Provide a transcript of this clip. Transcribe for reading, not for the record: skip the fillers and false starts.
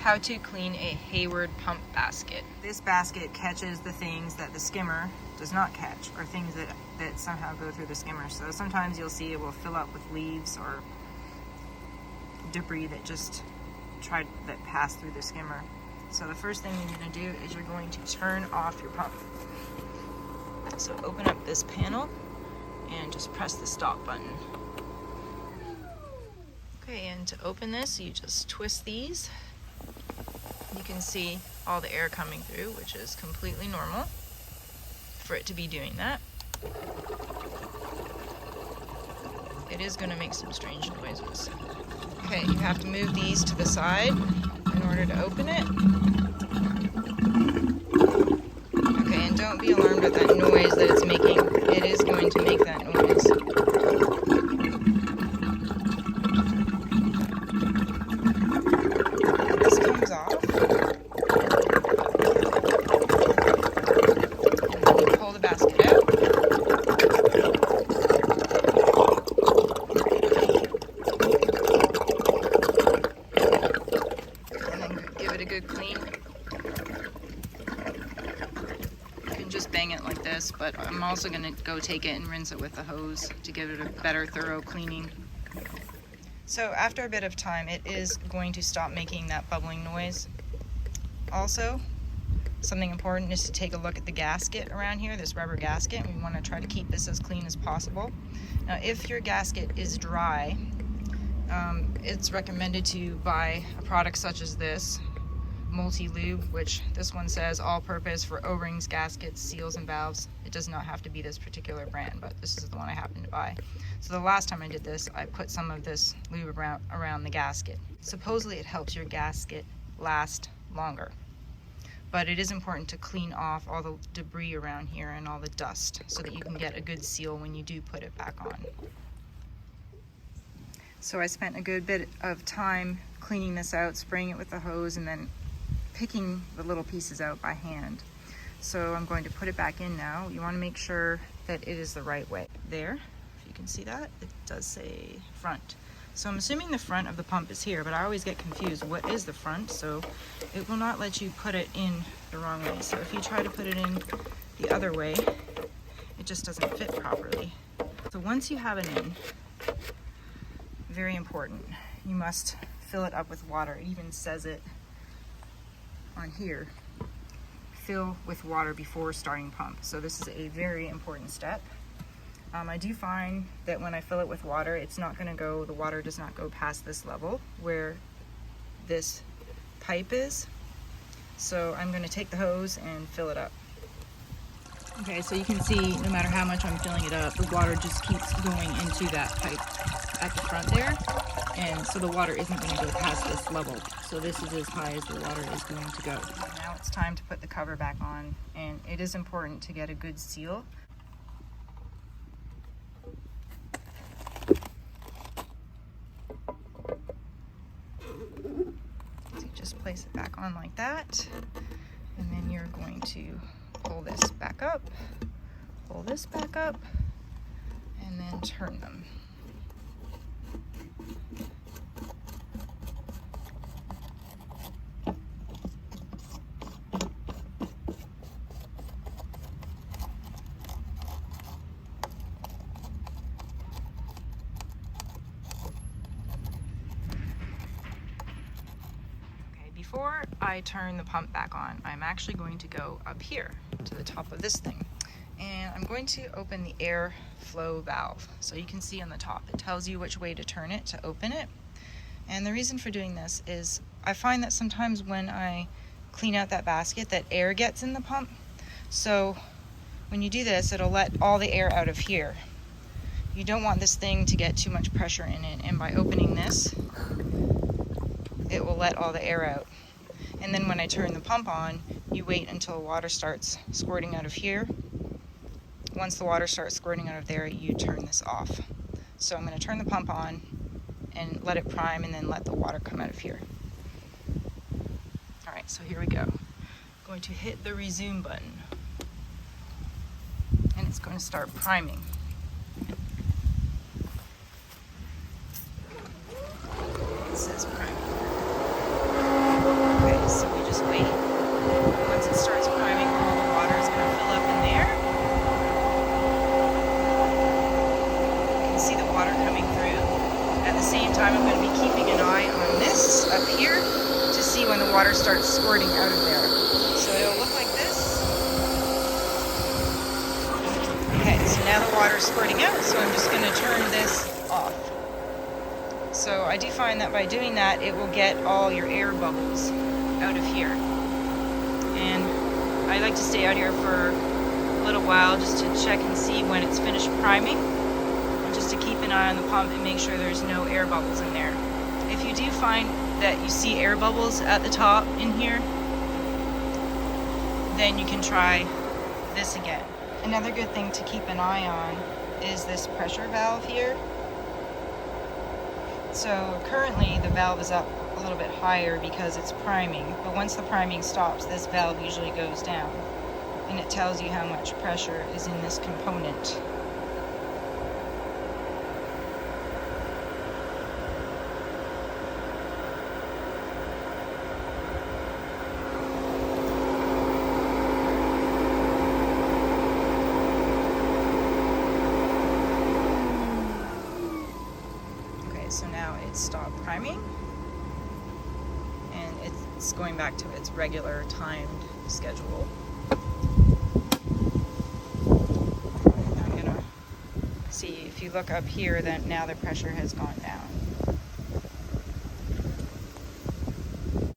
how to clean a Hayward pump basket. This basket catches the things that the skimmer does not catch, or things that somehow go through the skimmer. So sometimes you'll see it will fill up with leaves or debris that pass through the skimmer. So the first thing you're going to do is you're going to turn off your pump. So open up this panel and just press the stop button. Okay, and to open this, you just twist these. You can see all the air coming through, which is completely normal for it to be doing that. It is going to make some strange noises. Okay, you have to move these to the side in order to open it. Okay, and don't be alarmed at that noise that it's making. It is going to make that noise. This comes off. And then you pull the basket out. And then give it a good clean. Just bang it like this, but I'm also going to go take it and rinse it with the hose to give it a better thorough cleaning. So after a bit of time, it is going to stop making that bubbling noise. Also, something important is to take a look at the gasket around here, this rubber gasket. We want to try to keep this as clean as possible. Now, if your gasket is dry, it's recommended to buy a product such as this, multi-lube, which this one says all-purpose for O-rings, gaskets, seals, and valves. It does not have to be this particular brand, but this is the one I happened to buy. So the last time I did this, I put some of this lube around the gasket. Supposedly it helps your gasket last longer, but it is important to clean off all the debris around here and all the dust so that you can get a good seal when you do put it back on. So I spent a good bit of time cleaning this out, spraying it with the hose, and then picking the little pieces out by hand. So I'm going to put it back in now. You want to make sure that it is the right way. There, if you can see that, it does say front. So I'm assuming the front of the pump is here, but I always get confused. What is the front? So it will not let you put it in the wrong way. So if you try to put it in the other way, it just doesn't fit properly. So once you have it in, very important, you must fill it up with water. It even says it on here, fill with water before starting pump. So this is a very important step. I do find that when I fill it with water, the water does not go past this level where this pipe is. So I'm going to take the hose and fill it up. Okay, so you can see no matter how much I'm filling it up, the water just keeps going into that pipe at the front there. And so the water isn't going to go past this level. So this is as high as the water is going to go. Now it's time to put the cover back on, and it is important to get a good seal. So you just place it back on like that, and then you're going to pull this back up, pull this back up, and then turn them. Before I turn the pump back on, I'm actually going to go up here to the top of this thing, and I'm going to open the air flow valve. So you can see on the top, it tells you which way to turn it to open it. And the reason for doing this is I find that sometimes when I clean out that basket, that air gets in the pump. So when you do this, it'll let all the air out of here. You don't want this thing to get too much pressure in it, and by opening this, it will let all the air out. And then when I turn the pump on, you wait until water starts squirting out of here. Once the water starts squirting out of there, you turn this off. So I'm going to turn the pump on and let it prime, and then let the water come out of here. Alright, so here we go. I'm going to hit the resume button, and it's going to start priming. It says priming. water starts squirting out of there. So it'll look like this. Okay, so now the water's squirting out, so I'm just going to turn this off. So I do find that by doing that, it will get all your air bubbles out of here. And I like to stay out here for a little while just to check and see when it's finished priming, and just to keep an eye on the pump and make sure there's no air bubbles in there. If you do find that you see air bubbles at the top in here, then you can try this again. Another good thing to keep an eye on is this pressure valve here. So currently the valve is up a little bit higher because it's priming, but once the priming stops, this valve usually goes down, and it tells you how much pressure is in this component. So now it's stopped priming, and it's going back to its regular timed schedule. I'm gonna see if you look up here, then now the pressure has gone down.